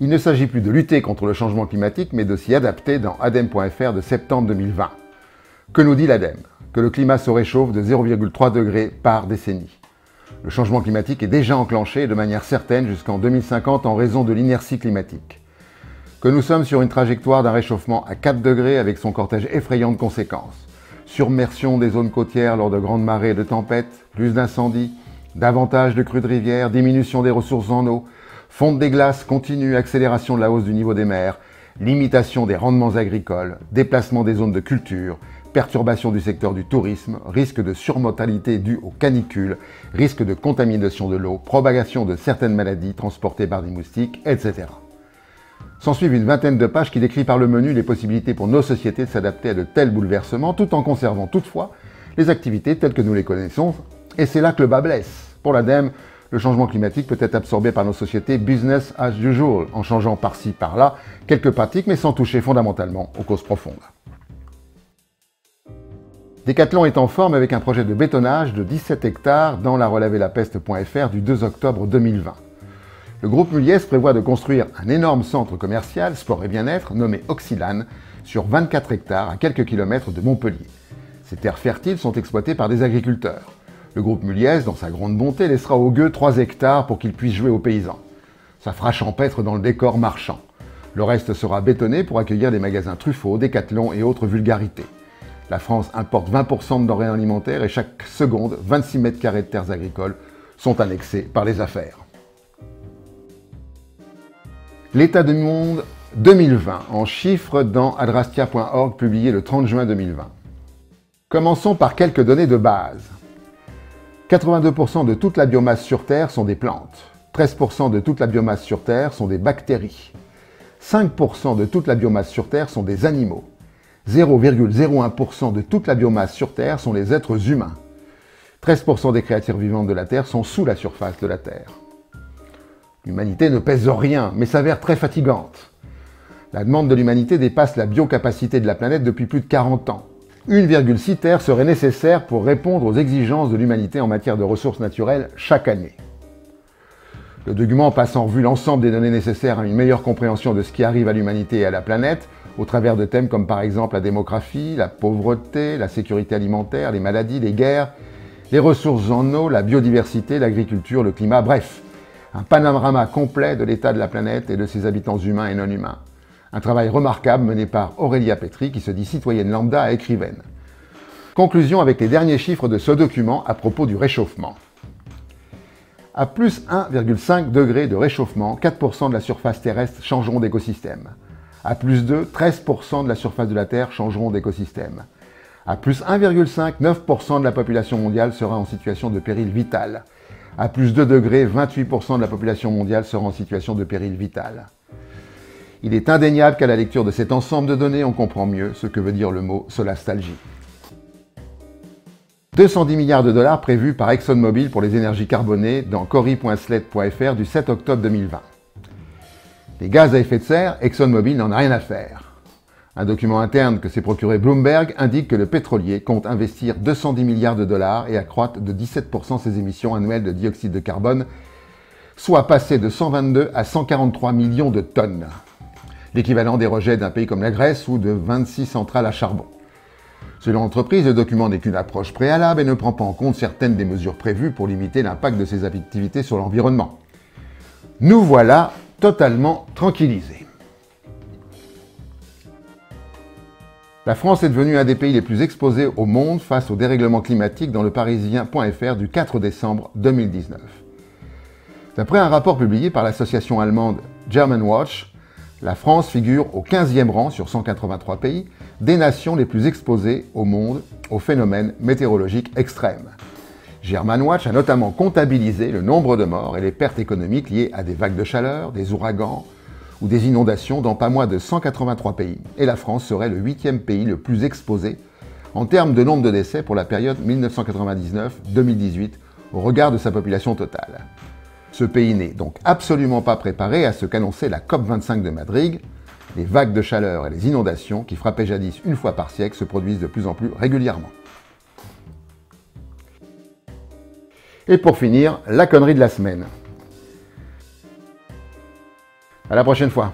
Il ne s'agit plus de lutter contre le changement climatique, mais de s'y adapter dans ADEME.fr de septembre 2020. Que nous dit l'ADEME? Que le climat se réchauffe de 0,3 degrés par décennie. Le changement climatique est déjà enclenché de manière certaine jusqu'en 2050 en raison de l'inertie climatique. Que nous sommes sur une trajectoire d'un réchauffement à 4 degrés avec son cortège effrayant de conséquences. Surmersion des zones côtières lors de grandes marées et de tempêtes, plus d'incendies, davantage de crues de rivières, diminution des ressources en eau, fonte des glaces continue, accélération de la hausse du niveau des mers, limitation des rendements agricoles, déplacement des zones de culture, perturbation du secteur du tourisme, risque de surmortalité due aux canicules, risque de contamination de l'eau, propagation de certaines maladies transportées par des moustiques, etc. S'ensuivent une vingtaine de pages qui décrit par le menu les possibilités pour nos sociétés de s'adapter à de tels bouleversements, tout en conservant toutefois les activités telles que nous les connaissons. Et c'est là que le bas blesse. Pour l'ADEME, le changement climatique peut être absorbé par nos sociétés business as usual, en changeant par-ci, par-là quelques pratiques, mais sans toucher fondamentalement aux causes profondes. Decathlon est en forme avec un projet de bétonnage de 17 hectares dans la relavelapeste.fr du 2 octobre 2020. Le groupe Muliez prévoit de construire un énorme centre commercial, sport et bien-être, nommé Oxylane, sur 24 hectares à quelques kilomètres de Montpellier. Ces terres fertiles sont exploitées par des agriculteurs. Le groupe Muliez, dans sa grande bonté, laissera aux gueux 3 hectares pour qu'ils puissent jouer aux paysans. Ça fera champêtre dans le décor marchand. Le reste sera bétonné pour accueillir des magasins Truffaut, Decathlon et autres vulgarités. La France importe 20% de denrées alimentaires et chaque seconde, 26 mètres carrés de terres agricoles sont annexés par les affaires. L'état du monde 2020, en chiffres dans adrastia.org, publié le 30 juin 2020. Commençons par quelques données de base. 82% de toute la biomasse sur Terre sont des plantes. 13% de toute la biomasse sur Terre sont des bactéries. 5% de toute la biomasse sur Terre sont des animaux. 0,01% de toute la biomasse sur Terre sont les êtres humains. 13% des créatures vivantes de la Terre sont sous la surface de la Terre. L'humanité ne pèse rien, mais s'avère très fatigante. La demande de l'humanité dépasse la biocapacité de la planète depuis plus de 40 ans. 1,6 Terre serait nécessaire pour répondre aux exigences de l'humanité en matière de ressources naturelles chaque année. Le document passe en revue l'ensemble des données nécessaires à une meilleure compréhension de ce qui arrive à l'humanité et à la planète, au travers de thèmes comme par exemple la démographie, la pauvreté, la sécurité alimentaire, les maladies, les guerres, les ressources en eau, la biodiversité, l'agriculture, le climat, bref, un panorama complet de l'état de la planète et de ses habitants humains et non humains. Un travail remarquable mené par Aurélia Petri, qui se dit citoyenne lambda et écrivaine. Conclusion avec les derniers chiffres de ce document à propos du réchauffement. À plus 1,5 degré de réchauffement, 4% de la surface terrestre changeront d'écosystème. À plus 2, 13% de la surface de la Terre changeront d'écosystème. À plus 1,5, 9% de la population mondiale sera en situation de péril vital. À plus 2 degrés, 28% de la population mondiale sera en situation de péril vital. Il est indéniable qu'à la lecture de cet ensemble de données, on comprend mieux ce que veut dire le mot solastalgie. 210 milliards de dollars prévus par ExxonMobil pour les énergies carbonées dans cory.sled.fr du 7 octobre 2020. Les gaz à effet de serre, ExxonMobil n'en a rien à faire. Un document interne que s'est procuré Bloomberg indique que le pétrolier compte investir 210 milliards de dollars et accroître de 17% ses émissions annuelles de dioxyde de carbone, soit passer de 122 à 143 millions de tonnes. L'équivalent des rejets d'un pays comme la Grèce ou de 26 centrales à charbon. Selon l'entreprise, le document n'est qu'une approche préalable et ne prend pas en compte certaines des mesures prévues pour limiter l'impact de ces activités sur l'environnement. Nous voilà totalement tranquillisés. La France est devenue un des pays les plus exposés au monde face au dérèglement climatique dans le Parisien.fr du 4 décembre 2019. D'après un rapport publié par l'association allemande Germanwatch, la France figure au 15e rang sur 183 pays des nations les plus exposées au monde aux phénomènes météorologiques extrêmes. Germanwatch a notamment comptabilisé le nombre de morts et les pertes économiques liées à des vagues de chaleur, des ouragans ou des inondations dans pas moins de 183 pays. Et la France serait le 8e pays le plus exposé en termes de nombre de décès pour la période 1999-2018 au regard de sa population totale. Ce pays n'est donc absolument pas préparé à ce qu'annonçait la COP25 de Madrid. Les vagues de chaleur et les inondations qui frappaient jadis une fois par siècle se produisent de plus en plus régulièrement. Et pour finir, la connerie de la semaine. À la prochaine fois.